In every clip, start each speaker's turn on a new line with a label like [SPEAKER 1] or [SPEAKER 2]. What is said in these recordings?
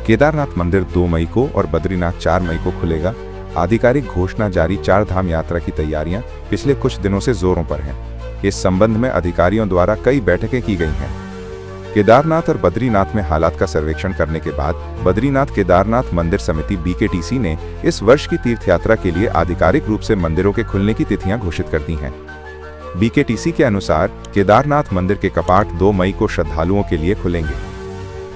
[SPEAKER 1] केदारनाथ मंदिर 2 मई को और बद्रीनाथ 4 मई को खुलेगा। आधिकारिक घोषणा जारी। 4 धाम यात्रा की तैयारियां पिछले कुछ दिनों से जोरों पर हैं। इस संबंध में अधिकारियों द्वारा कई बैठकें की गई हैं। केदारनाथ और बद्रीनाथ में हालात का सर्वेक्षण करने के बाद बद्रीनाथ केदारनाथ मंदिर समिति BKTC ने इस वर्ष की तीर्थ यात्रा के लिए आधिकारिक रूप से मंदिरों के खुलने की तिथियां घोषित कर दी हैं। BKTC के अनुसार केदारनाथ मंदिर के कपाट 2 मई को श्रद्धालुओं के लिए खुलेंगे।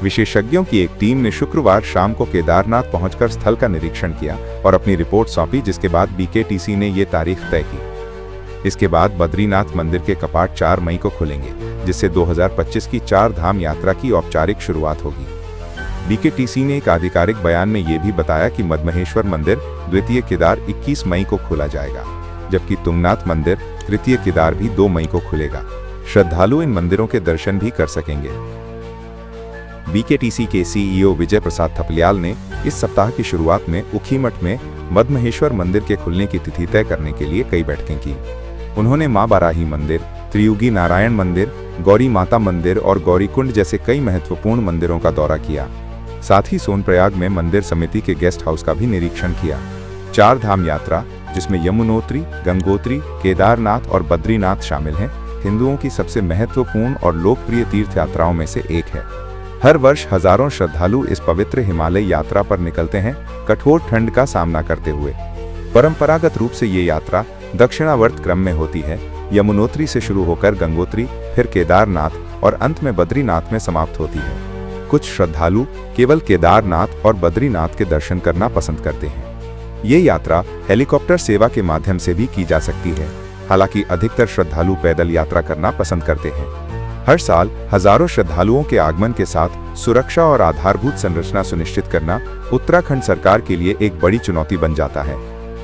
[SPEAKER 1] विशेषज्ञों की एक टीम ने शुक्रवार शाम को केदारनाथ पहुंचकर स्थल का निरीक्षण किया और अपनी रिपोर्ट सौंपी, जिसके बाद BKTC ने ये तारीख तय की। इसके बाद बद्रीनाथ मंदिर के कपाट 4 मई को खुलेंगे, जिससे 2025 की 4 धाम यात्रा की औपचारिक शुरुआत होगी। BKTC ने एक आधिकारिक बयान में ये भी बताया कि मद्महेश्वर मंदिर द्वितीय केदार 21 मई को खोला जाएगा, जबकि तुंगनाथ मंदिर तृतीय केदार भी 2 मई को खुलेगा। श्रद्धालु इन मंदिरों के दर्शन भी कर सकेंगे। BKTC के CEO विजय प्रसाद थपलियाल ने इस सप्ताह की शुरुआत में ऊखीमठ में मद्महेश्वर मंदिर के खुलने की तिथि तय करने के लिए कई बैठकें की। उन्होंने मां बाराही मंदिर, त्रियुगी नारायण मंदिर, गौरी माता मंदिर और गौरीकुंड जैसे कई महत्वपूर्ण मंदिरों का दौरा किया। साथ ही सोनप्रयाग में मंदिर समिति के गेस्ट हाउस का भी निरीक्षण किया। 4 धाम यात्रा, जिसमें यमुनोत्री, गंगोत्री, केदारनाथ और बद्रीनाथ शामिल हैं, हिंदुओं की सबसे महत्वपूर्ण और लोकप्रिय तीर्थ यात्राओं में से एक है। हर वर्ष हजारों श्रद्धालु इस पवित्र हिमालय यात्रा पर निकलते हैं, कठोर ठंड का सामना करते हुए। परंपरागत रूप से ये यात्रा दक्षिणावर्त क्रम में होती है। यमुनोत्री से शुरू होकर गंगोत्री, फिर केदारनाथ और अंत में बद्रीनाथ में समाप्त होती है। कुछ श्रद्धालु केवल केदारनाथ और बद्रीनाथ के दर्शन करना पसंद करते हैं। ये यात्रा हेलीकॉप्टर सेवा के माध्यम से भी की जा सकती है। हालांकि अधिकतर श्रद्धालु पैदल यात्रा करना पसंद करते हैं। हर साल हजारों श्रद्धालुओं के आगमन के साथ सुरक्षा और आधारभूत संरचना सुनिश्चित करना उत्तराखंड सरकार के लिए एक बड़ी चुनौती बन जाता है।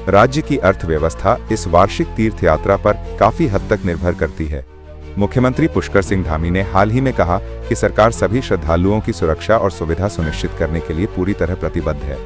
[SPEAKER 1] राज्य की अर्थव्यवस्था इस वार्षिक तीर्थ यात्रा पर काफी हद तक निर्भर करती है। मुख्यमंत्री पुष्कर सिंह धामी ने हाल ही में कहा कि सरकार सभी श्रद्धालुओं की सुरक्षा और सुविधा सुनिश्चित करने के लिए पूरी तरह प्रतिबद्ध है।